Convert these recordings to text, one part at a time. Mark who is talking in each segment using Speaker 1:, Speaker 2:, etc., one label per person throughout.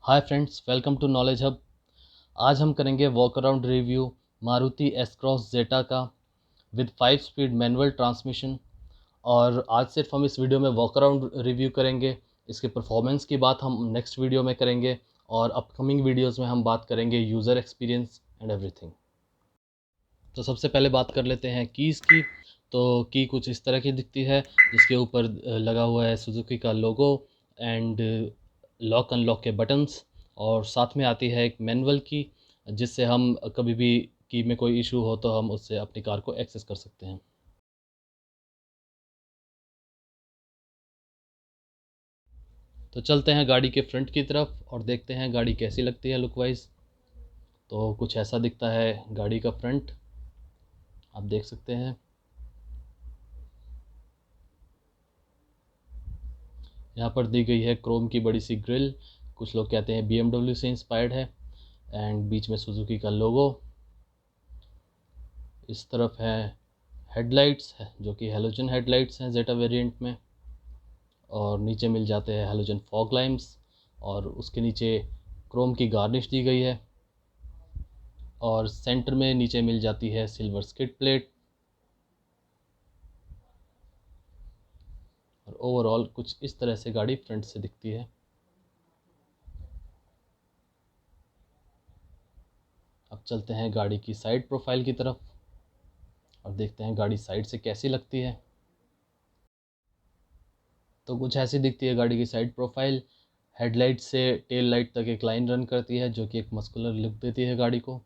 Speaker 1: Hi friends, welcome to knowledge hub. आज हम करेंगे walk around review Maruti S Cross Zeta का विद 5 स्पीड मैनुअल ट्रांसमिशन। और आज सिर्फ हम इस वीडियो में वॉक अराउंड रिव्यू करेंगे। इसके परफॉर्मेंस की बात हम नेक्स्ट वीडियो में करेंगे और अपकमिंग वीडियोस में हम बात करेंगे यूज़र एक्सपीरियंस एंड एवरीथिंग। तो सबसे पहले बात कर लेते हैं कीज़ की। तो की कुछ इस तरह की दिखती है, जिसके ऊपर लगा हुआ है सुजुकी का लोगो एंड लॉक अनलॉक के बटन्स। और साथ में आती है एक मैनुअल की, जिससे हम कभी भी की में कोई इशू हो तो हम उससे अपनी कार को एक्सेस कर सकते हैं। तो चलते हैं गाड़ी के फ्रंट की तरफ और देखते हैं गाड़ी कैसी लगती है लुक वाइज। तो कुछ ऐसा दिखता है गाड़ी का फ्रंट, आप देख सकते हैं। यहाँ पर दी गई है क्रोम की बड़ी सी ग्रिल, कुछ लोग कहते हैं BMW से इंस्पायर्ड है। एंड बीच में सुजुकी का लोगो। इस तरफ है हेडलाइट्स है, जो कि हेलोजन हेडलाइट्स हैं जेटा वेरिएंट में। और नीचे मिल जाते हैं हेलोजन फॉग लाइम्स, और उसके नीचे क्रोम की गार्निश दी गई है। और सेंटर में नीचे मिल जाती है सिल्वर स्किड प्लेट। और ओवरऑल कुछ इस तरह से गाड़ी फ्रंट से दिखती है। अब चलते हैं गाड़ी की साइड प्रोफाइल की तरफ और देखते हैं गाड़ी साइड से कैसी लगती है। तो कुछ ऐसी दिखती है गाड़ी की साइड प्रोफाइल। हेडलाइट से टेल लाइट तक एक लाइन रन करती है, जो कि एक मस्कुलर लुक देती है गाड़ी को।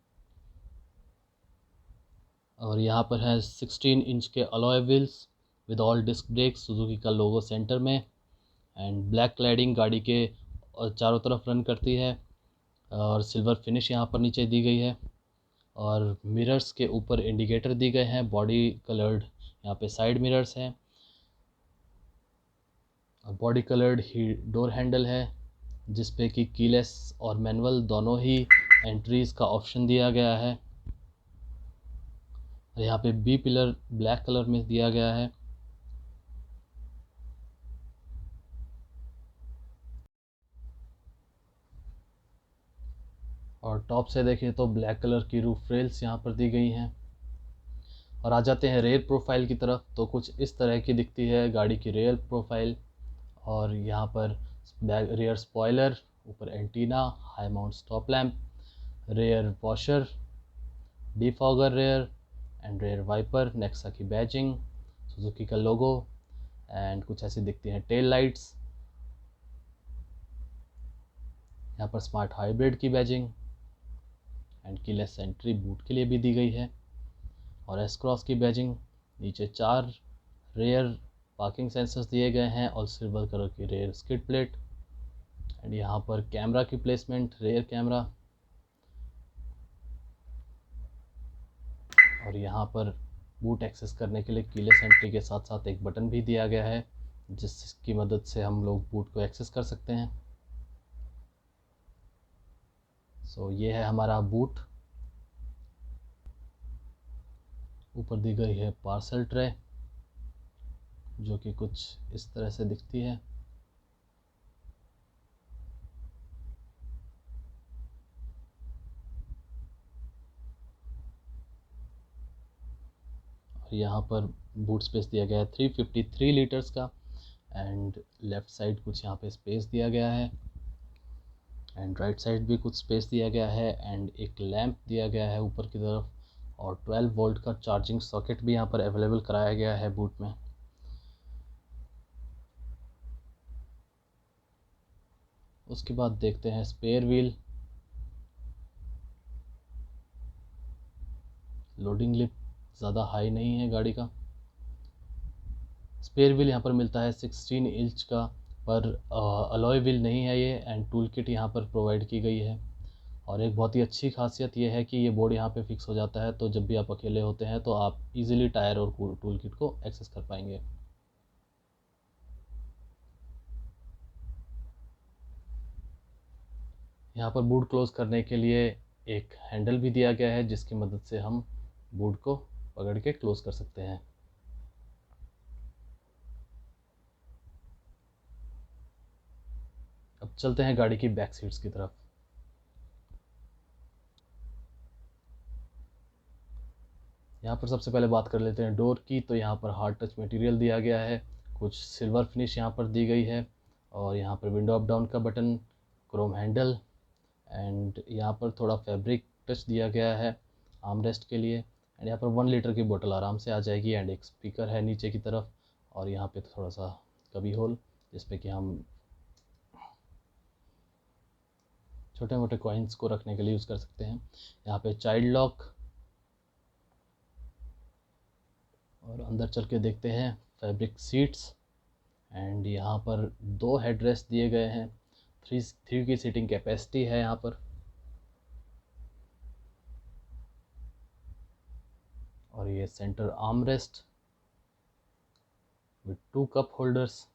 Speaker 1: और यहाँ पर है 16 इंच के alloy wheels with all disc brakes, Suzuki का लोगो सेंटर में। एंड ब्लैक क्लैडिंग गाड़ी के चारों तरफ रन करती है। और सिल्वर फिनिश यहाँ पर नीचे दी गई है। और मिरर्स के ऊपर इंडिकेटर दी गए हैं, बॉडी कलर्ड यहाँ पे साइड मिरर्स हैं। और बॉडी कलर्ड ही डोर हैंडल है, जिस पे कि कीलेस और मैनुअल दोनों ही एंट्रीज़ का ऑप्शन दिया गया है। और यहाँ पे बी पिलर ब्लैक कलर में दिया गया है। और टॉप से देखें तो ब्लैक कलर की रूफ रेल्स यहाँ पर दी गई हैं। और आ जाते हैं रेयर प्रोफाइल की तरफ। तो कुछ इस तरह की दिखती है गाड़ी की रेयर प्रोफाइल। और यहाँ पर रेयर स्पॉयलर, ऊपर antenna, high mount stop lamp, rear washer, defogger rear and rear wiper, Nexa की बैजिंग, सुजुकी का लोगो। एंड कुछ ऐसी दिखती हैं टेल लाइट्स। यहाँ पर स्मार्ट हाइब्रिड की badging and keyless entry boot के लिए भी दी गई है। और एस क्रॉस की बैजिंग। नीचे 4 रेयर पार्किंग सेंसर्स दिए गए हैं और सिल्वर कलर की रेयर स्किड प्लेट। एंड यहाँ पर कैमरा की प्लेसमेंट, रेयर कैमरा। और यहाँ पर बूट एक्सेस करने के लिए कीलेस एंट्री के साथ साथ एक बटन भी दिया गया है, जिसकी मदद से हम लोग बूट को एक्सेस कर सकते हैं। सो ये है हमारा बूट। ऊपर दी गई है पार्सल ट्रे, जो कि कुछ इस तरह से दिखती है। और यहाँ पर बूट स्पेस दिया गया है 353 लीटर्स का। एंड लेफ़्ट साइड कुछ यहाँ पे स्पेस दिया गया है। एंड राइट साइड भी कुछ स्पेस दिया गया है। एंड एक लैंप दिया गया है ऊपर की तरफ। और 12 वोल्ट का चार्जिंग सॉकेट भी यहाँ पर अवेलेबल कराया गया है बूट में। उसके बाद देखते हैं स्पेयर व्हील, लोडिंग लिप ज़्यादा हाई नहीं है गाड़ी का। स्पेयर व्हील यहाँ पर मिलता है 16 इंच का, पर अलॉय व्हील नहीं है ये। एंड टूल किट यहाँ पर प्रोवाइड की गई है। और एक बहुत ही अच्छी खासियत ये है कि ये बोर्ड यहाँ पे फिक्स हो जाता है, तो जब भी आप अकेले होते हैं तो आप इजीली टायर और टूल किट को एक्सेस कर पाएंगे। यहाँ पर बूट क्लोज करने के लिए एक हैंडल भी दिया गया है, जिसकी मदद से हम बूट को पकड़ के क्लोज कर सकते हैं। अब चलते हैं गाड़ी की बैक सीट्स की तरफ। यहाँ पर सबसे पहले बात कर लेते हैं डोर की। तो यहाँ पर हार्ड टच मटेरियल दिया गया है, कुछ सिल्वर फिनिश यहाँ पर दी गई है, और यहाँ पर विंडो अप डाउन का बटन, क्रोम हैंडल, एंड यहाँ पर थोड़ा फैब्रिक टच दिया गया है आर्म रेस्ट के लिए। एंड यहाँ पर 1 लीटर की बोतल आराम से आ जाएगी। एंड एक स्पीकर है नीचे की तरफ, और यहाँ पे थोड़ा सा कभी होल जिसपे कि हम छोटे मोटे कॉइन्स को रखने के लिए यूज़ कर सकते हैं। यहाँ पे चाइल्ड लॉक, और अंदर चल के देखते हैं फैब्रिक सीट्स। एंड यहाँ पर 2 हेडरेस्ट दिए गए हैं, 3 की सीटिंग कैपेसिटी है यहाँ पर। और ये centre arm rest with 2 cup holders.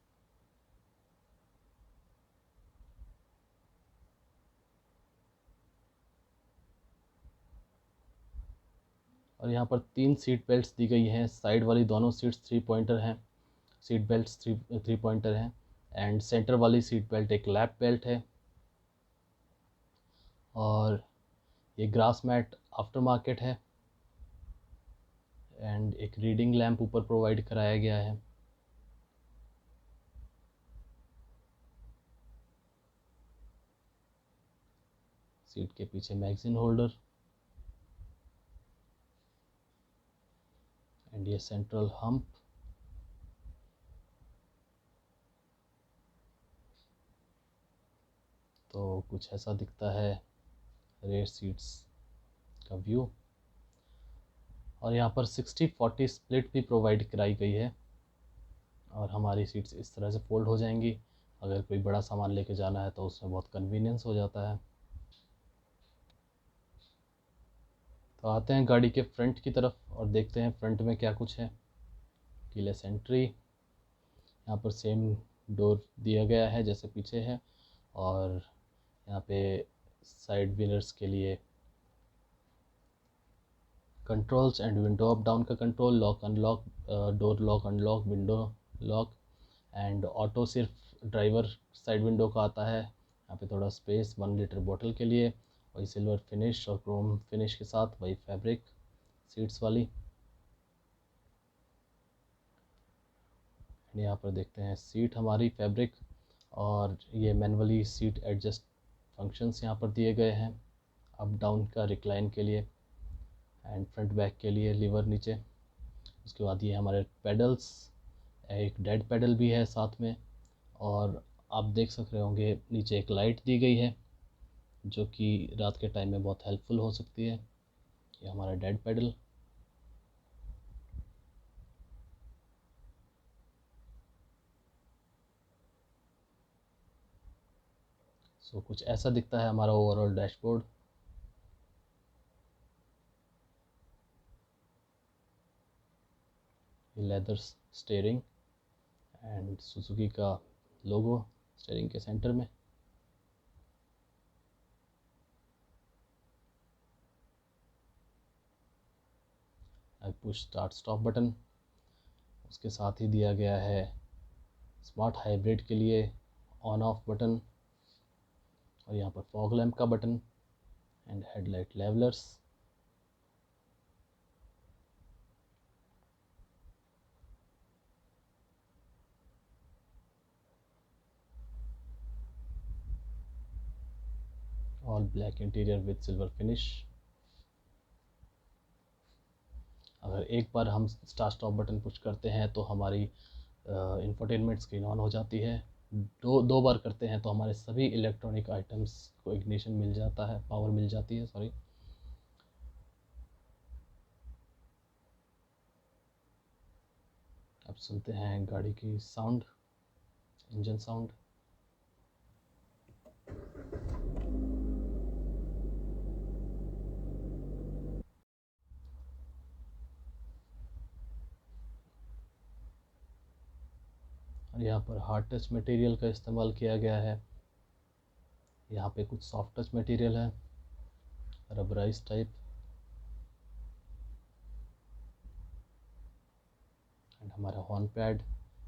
Speaker 1: और यहाँ पर 3 सीट बेल्ट्स दी गई हैं। साइड वाली दोनों सीट्स 3 पॉइंटर हैं, सीट बेल्ट्स 3 पॉइंटर हैं। एंड सेंटर वाली सीट बेल्ट एक लैप बेल्ट है। और ये ग्रास मैट आफ्टर मार्केट है। एंड एक रीडिंग लैम्प ऊपर प्रोवाइड कराया गया है। सीट के पीछे मैगजीन होल्डर। एंड ये सेंट्रल हम्प। तो कुछ ऐसा दिखता है रेयर सीट्स का व्यू। और यहाँ पर 60-40 स्प्लिट भी प्रोवाइड कराई गई है, और हमारी सीट्स इस तरह से फोल्ड हो जाएंगी। अगर कोई बड़ा सामान लेके जाना है तो उसमें बहुत कन्वीनियंस हो जाता है। तो आते हैं गाड़ी के फ्रंट की तरफ और देखते हैं फ्रंट में क्या कुछ है। कीलेस एंट्री, यहाँ पर सेम डोर दिया गया है जैसे पीछे है। और यहाँ पे साइड मिरर्स के लिए controls and window up down का control, lock unlock, door lock unlock, window lock. And auto सिर्फ ड्राइवर साइड विंडो का आता है। यहाँ पे थोड़ा स्पेस 1 लीटर बोतल के लिए, वही सिल्वर फिनिश और क्रोम फिनिश के साथ, वही फैब्रिक सीट्स वाली। यहाँ पर देखते हैं सीट हमारी फैब्रिक, और ये मैनुअली सीट एडजस्ट फंक्शंस यहाँ पर दिए गए हैं, अप डाउन का रिक्लाइन के लिए, एंड फ्रंट बैक के लिए लीवर नीचे। उसके बाद ये हमारे पेडल्स, एक डेड पेडल भी है साथ में। और आप देख सक रहे होंगे नीचे एक लाइट दी गई है जो कि रात के टाइम में बहुत हेल्पफुल हो सकती है। ये हमारा डेड पेडल। सो कुछ ऐसा दिखता है हमारा ओवरऑल डैशबोर्ड। ये लेदर स्टीयरिंग एंड सुजुकी का लोगो स्टीयरिंग के सेंटर में। पुश स्टार्ट स्टॉप बटन, उसके साथ ही दिया गया है स्मार्ट हाइब्रिड के लिए ऑन ऑफ बटन, और यहाँ पर फॉग लैम्प का button and headlight levellers. All black interior with silver finish. अगर एक बार हम स्टार्ट स्टॉप बटन पुश करते हैं तो हमारी इंफोटेनमेंट स्क्रीन ऑन हो जाती है। दो बार करते हैं तो हमारे सभी इलेक्ट्रॉनिक आइटम्स को इग्निशन मिल जाता है, पावर मिल जाती है, सॉरी। अब सुनते हैं गाड़ी की साउंड, इंजन साउंड। और यहाँ पर हार्ड टच मटेरियल का इस्तेमाल किया गया है। यहाँ पे कुछ सॉफ्ट टच मटेरियल है, रबराइज टाइप। एंड हमारा हॉर्न पैड,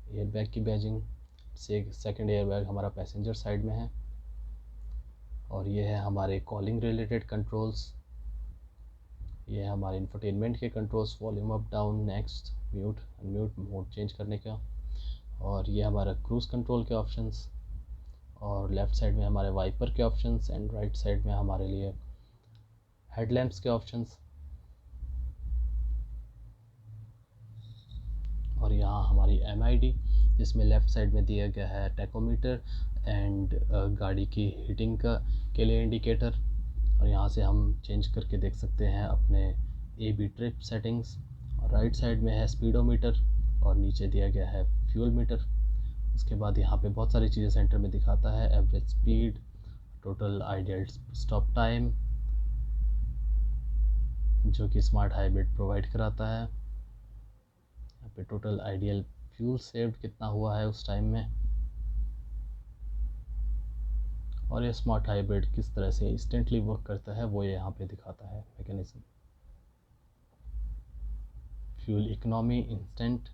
Speaker 1: एयर बैग की बैजिंग से, सेकंड एयर बैग हमारा पैसेंजर साइड में है। और ये है हमारे कॉलिंग रिलेटेड कंट्रोल्स। ये है हमारे इंफोटेनमेंट के controls, volume up down, next, mute, unmute, mode change करने का। और ये हमारा क्रूज़ कंट्रोल के ऑप्शंस। और लेफ़्ट साइड में हमारे वाइपर के ऑप्शंस एंड राइट साइड में हमारे लिए हेडलैम्प्स के ऑप्शंस। और यहाँ हमारी MID, जिसमें लेफ़्ट साइड में दिया गया है टैकोमीटर एंड गाड़ी की हीटिंग के लिए इंडिकेटर। और यहाँ से हम चेंज करके देख सकते हैं अपने AB ट्रिप सेटिंग्स। और राइट साइड में है स्पीडोमीटर और नीचे दिया गया है फ्यूल मीटर। उसके बाद यहाँ पे बहुत सारी चीज़ें सेंटर में दिखाता है, average speed, total ideal stop time जो कि स्मार्ट हाइब्रिड प्रोवाइड कराता है। यहाँ पे टोटल आइडियल फ्यूल सेव्ड कितना हुआ है उस टाइम में। और ये स्मार्ट हाइब्रिड किस तरह से इंस्टेंटली वर्क करता है वो ये यहाँ पे दिखाता है mechanism. Fuel economy instant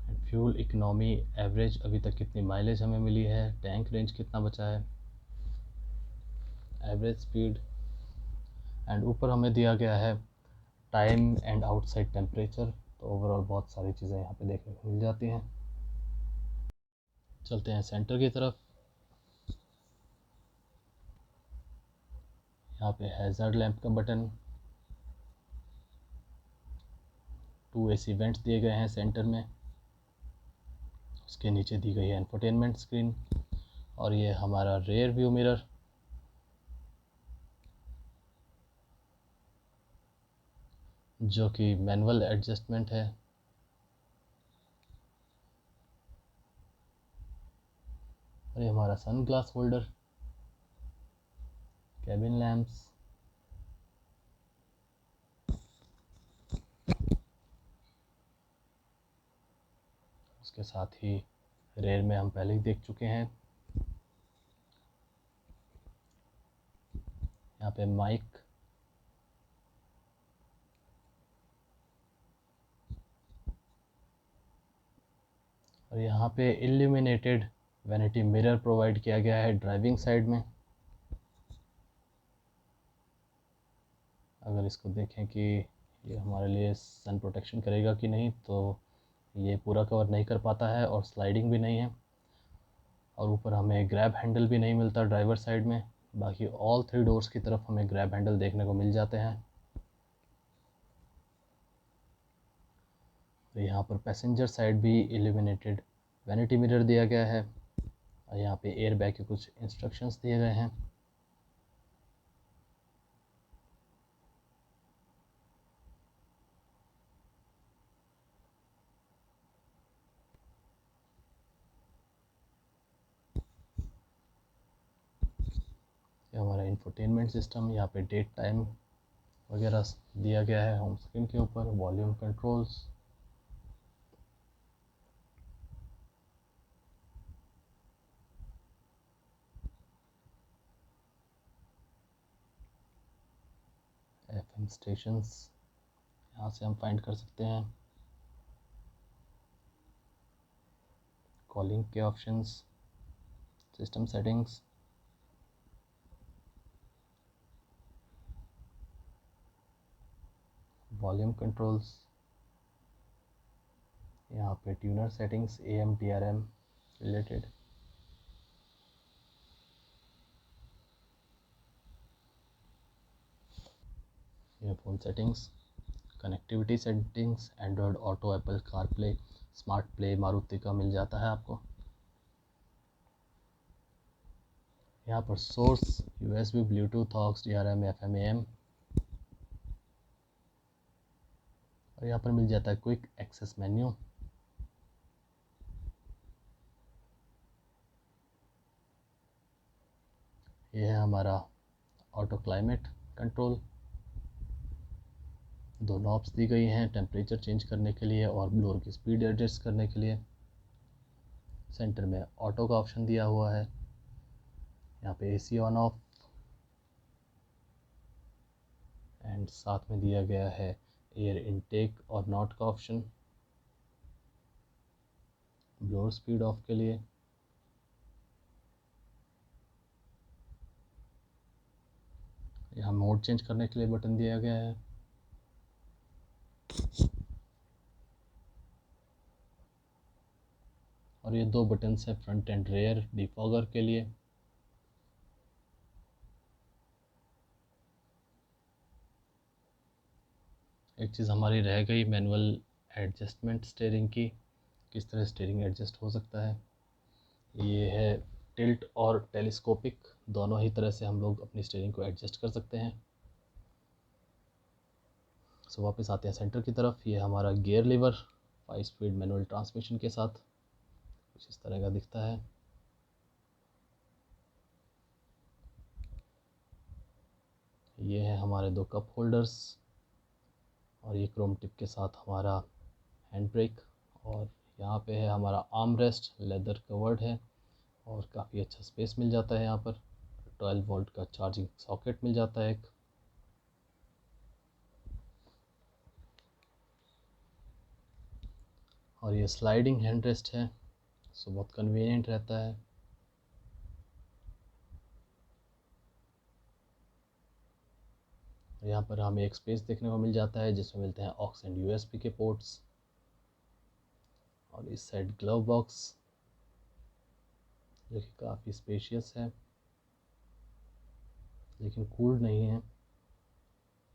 Speaker 1: and fuel economy average, अभी तक कितनी माइलेज हमें मिली है, टैंक रेंज कितना बचा है, एवरेज स्पीड। एंड ऊपर हमें दिया गया है टाइम एंड आउटसाइड टेम्परेचर। तो ओवरऑल बहुत सारी चीज़ें यहाँ पे देखने को मिल जाती हैं। चलते हैं सेंटर की तरफ। यहाँ पे हैज़ार्ड लैंप का बटन, 2 AC वेंट्स दिए गए हैं सेंटर में। उसके नीचे दी गई है इंफोटेनमेंट स्क्रीन। और ये हमारा रेयर व्यू मिरर, जो कि मैनुअल एडजस्टमेंट है। और ये हमारा sun glass holder, cabin lamps, उसके साथ ही रेयर में हम पहले ही देख चुके हैं। यहाँ पे माइक, और यहाँ पे इल्यूमिनेटेड वैनिटी मिरर प्रोवाइड किया गया है ड्राइविंग साइड में। अगर इसको देखें कि ये हमारे लिए सन प्रोटेक्शन करेगा कि नहीं, तो ये पूरा कवर नहीं कर पाता है और स्लाइडिंग भी नहीं है। और ऊपर हमें ग्रैब हैंडल भी नहीं मिलता ड्राइवर साइड में। बाकी ऑल 3 डोर्स की तरफ हमें ग्रैब हैंडल देखने को मिल जाते हैं। तो यहाँ पर पैसेंजर साइड भी इल्यूमिनेटेड वैनिटी मिरर दिया गया है। और यहाँ पे एयर बैग के कुछ इंस्ट्रक्शंस दिए गए हैं। ये हमारा इंफोटेनमेंट सिस्टम, यहाँ पे डेट टाइम वगैरह दिया गया है होम स्क्रीन के ऊपर, वॉल्यूम कंट्रोल्स। FM स्टेशंस यहाँ से हम फाइंड कर सकते हैं। कॉलिंग के options, system settings, volume controls, यहाँ पे tuner settings, AM TRM related, ये phone settings, connectivity settings, Android Auto, Apple CarPlay, smart play Maruti का मिल जाता है आपको। यहाँ पर source, USB, Bluetooth, aux, DRM, FM, AM। और यहाँ पर मिल जाता है क्विक एक्सेस मेन्यू। ये है हमारा ऑटो क्लाइमेट कंट्रोल। 2 नॉब्स दी गई हैं टेम्परेचर चेंज करने के लिए और ब्लोअर की स्पीड एडजस्ट करने के लिए। सेंटर में ऑटो का ऑप्शन दिया हुआ है। यहाँ पे AC ऑन ऑफ, एंड साथ में दिया गया है एयर इनटेक और नॉट का ऑप्शन ब्लोअर स्पीड ऑफ के लिए। यहाँ मोड चेंज करने के लिए बटन दिया गया है। और ये 2 बटन्स है फ्रंट एंड रेयर डिफॉगर के लिए। एक चीज़ हमारी रह गई मैनुअल एडजस्टमेंट स्टीयरिंग की, किस तरह स्टीयरिंग एडजस्ट हो सकता है। ये है टिल्ट और टेलीस्कोपिक, दोनों ही तरह से हम लोग अपनी स्टीयरिंग को एडजस्ट कर सकते हैं। सो वापस आते हैं सेंटर की तरफ। ये हमारा gear lever 5 speed manual transmission के साथ कुछ इस तरह का दिखता है। ये है हमारे 2 कप होल्डर्स और ये क्रोम टिप के साथ हमारा हैंड ब्रेक। और यहाँ पे है हमारा आर्म रेस्ट, लेदर कवर्ड है और काफ़ी अच्छा स्पेस मिल जाता है। यहाँ पर 12 वोल्ट का चार्जिंग सॉकेट मिल जाता है एक। और ये स्लाइडिंग हैंड रेस्ट है, सो बहुत कन्वीनियंट रहता है। यहाँ पर हमें एक स्पेस देखने को मिल जाता है जिसमें मिलते हैं ऑक्स एंड यूएसबी के पोर्ट्स। और इस साइड ग्लव बॉक्स जो कि काफ़ी स्पेशियस है लेकिन कूल्ड नहीं है,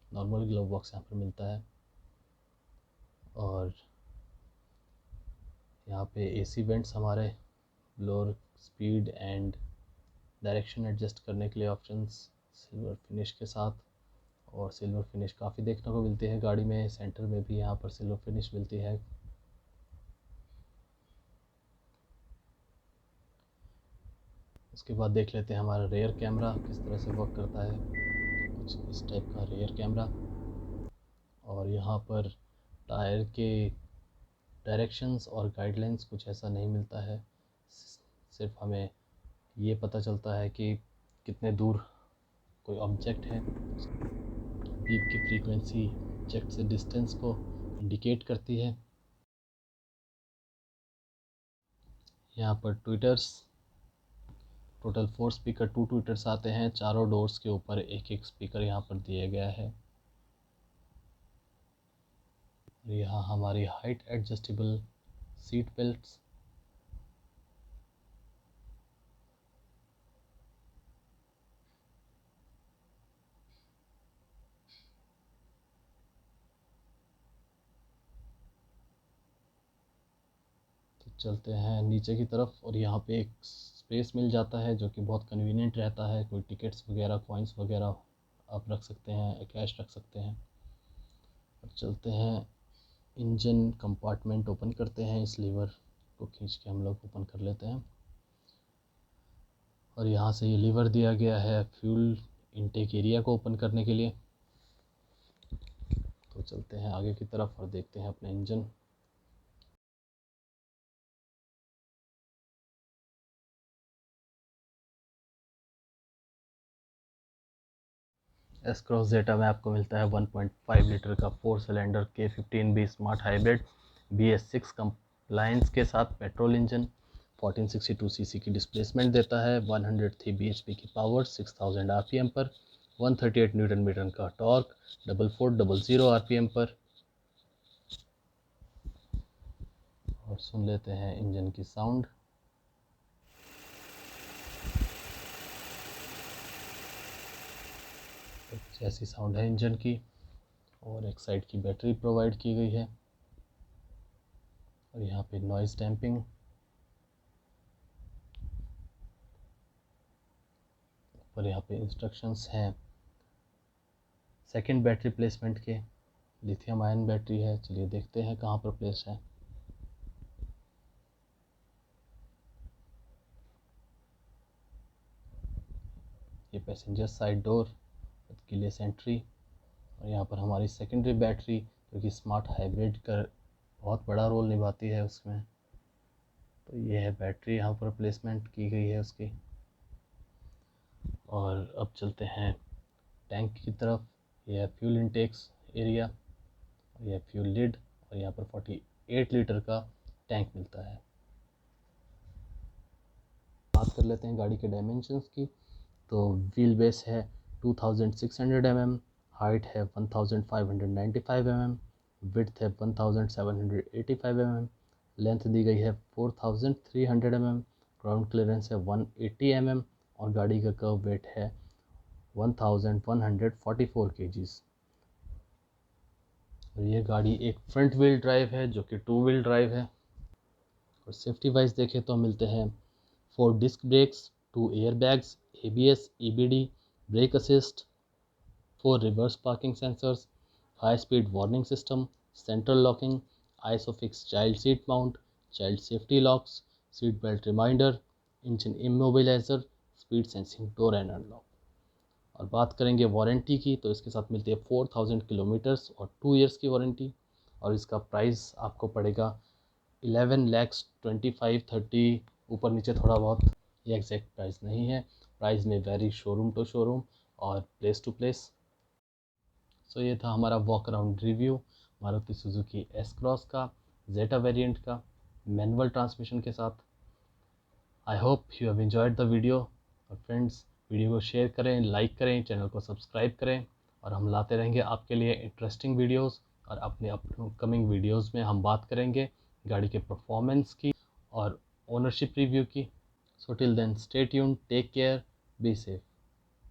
Speaker 1: नॉर्मल ग्लव बॉक्स यहाँ पर मिलता है। और यहाँ पे एसी वेंट्स हमारे, blower speed and direction adjust करने के लिए ऑप्शंस सिल्वर फिनिश के साथ। और सिल्वर फिनिश काफ़ी देखने को मिलती है गाड़ी में, सेंटर में भी यहाँ पर सिल्वर फिनिश मिलती है। उसके बाद देख लेते हैं हमारा रेयर कैमरा किस तरह से वर्क करता है। कुछ इस टाइप का रेयर कैमरा। और यहाँ पर टायर के डायरेक्शंस और गाइडलाइंस कुछ ऐसा नहीं मिलता है, सिर्फ हमें ये पता चलता है कि कितने दूर कोई ऑब्जेक्ट है। बीप की फ्रीक्वेंसी ऑब्जेक्ट से डिस्टेंस को इंडिकेट करती है। यहाँ पर ट्विटर्स, टोटल 4 स्पीकर, 2 ट्विटर्स आते हैं। चारों डोर्स के ऊपर एक एक स्पीकर यहाँ पर दिया गया है। यहाँ हमारी हाइट एडजस्टेबल सीट बेल्ट्स। तो चलते हैं नीचे की तरफ और यहाँ पे एक स्पेस मिल जाता है जो कि बहुत कन्वीनियंट रहता है। कोई टिकट्स वगैरह, कॉइन्स वगैरह आप रख सकते हैं, कैश रख सकते हैं। और चलते हैं इंजन कंपार्टमेंट ओपन करते हैं। इस लीवर को खींच के हम लोग ओपन कर लेते हैं। और यहाँ से ये लीवर दिया गया है फ्यूल इनटेक एरिया को ओपन करने के लिए। तो चलते हैं आगे की तरफ और देखते हैं अपना इंजन। एस क्रॉस जेटा में आपको मिलता है 1.5 लीटर का 4 cylinder K15B smart hybrid BS6 compliance के साथ पेट्रोल इंजन। 1462 सीसी की डिस्प्लेसमेंट देता है, 103 bhp की पावर, 6000 आरपीएम पर, 138 न्यूटन मीटर का टॉर्क, 4400 आरपीएम पर। और सुन लेते हैं इंजन की साउंड। ऐसी साउंड है इंजन की। और एक साइड की बैटरी प्रोवाइड की गई है। और यहाँ पे नॉइज़ डैम्पिंग। और यहाँ पे इंस्ट्रक्शंस हैं सेकंड बैटरी प्लेसमेंट के। लिथियम आयन बैटरी है, चलिए देखते हैं कहाँ पर प्लेस है। ये passenger side door keyless entry. और यहाँ पर हमारी सेकेंडरी बैटरी जो कि स्मार्ट हाइब्रिड का बहुत बड़ा रोल निभाती है उसमें। तो ये है बैटरी, यहाँ पर प्लेसमेंट की गई है उसकी। और अब चलते हैं टैंक की तरफ। यह है फ्यूल इंटेक्स एरिया, और यह फ्यूल लिड। और यहाँ पर 48 लीटर का टैंक मिलता है। बात कर लेते हैं गाड़ी के डायमेंशंस की। तो व्हील बेस है 2600 mm, हाइट है 1595 mm, विड्थ है 1785 mm, लेंथ दी गई है 4300 mm, ग्राउंड क्लियरेंस है 180 mm और गाड़ी का कर्व वेट है 1144 kgs। और ये गाड़ी एक फ्रंट व्हील ड्राइव है जो कि 2 व्हील ड्राइव है। और सेफ्टी वाइज देखें तो मिलते हैं 4 disc brakes, 2 air bags, ABS, EBD, brake assist, 4 reverse parking sensors, high speed warning system, central locking, isofix child seat mount, child safety locks, seat belt reminder, engine immobiliser, speed sensing door and unlock. और बात करेंगे warranty की तो इसके साथ मिलती है 4000 kilometres और 2 ईयर्स की वारंटी। और इसका प्राइस आपको पड़ेगा 11,25,30, ऊपर नीचे थोड़ा बहुत, ये एग्जैक्ट प्राइस नहीं है, प्राइस में वेरी शोरूम टू शोरूम और प्लेस टू प्लेस। सो ये था हमारा walk around review Maruti Suzuki S cross का, जेटा वेरिएंट का, मैनुअल ट्रांसमिशन के साथ। I hope you have enjoyed the video. और फ्रेंड्स, वीडियो को शेयर करें, लाइक करें, चैनल को सब्सक्राइब करें और हम लाते रहेंगे आपके लिए इंटरेस्टिंग वीडियोस। और अपने अपकमिंग वीडियोस में हम बात करेंगे गाड़ी के परफॉर्मेंस की और ओनरशिप रिव्यू की। So till then stay tuned, take care, be safe.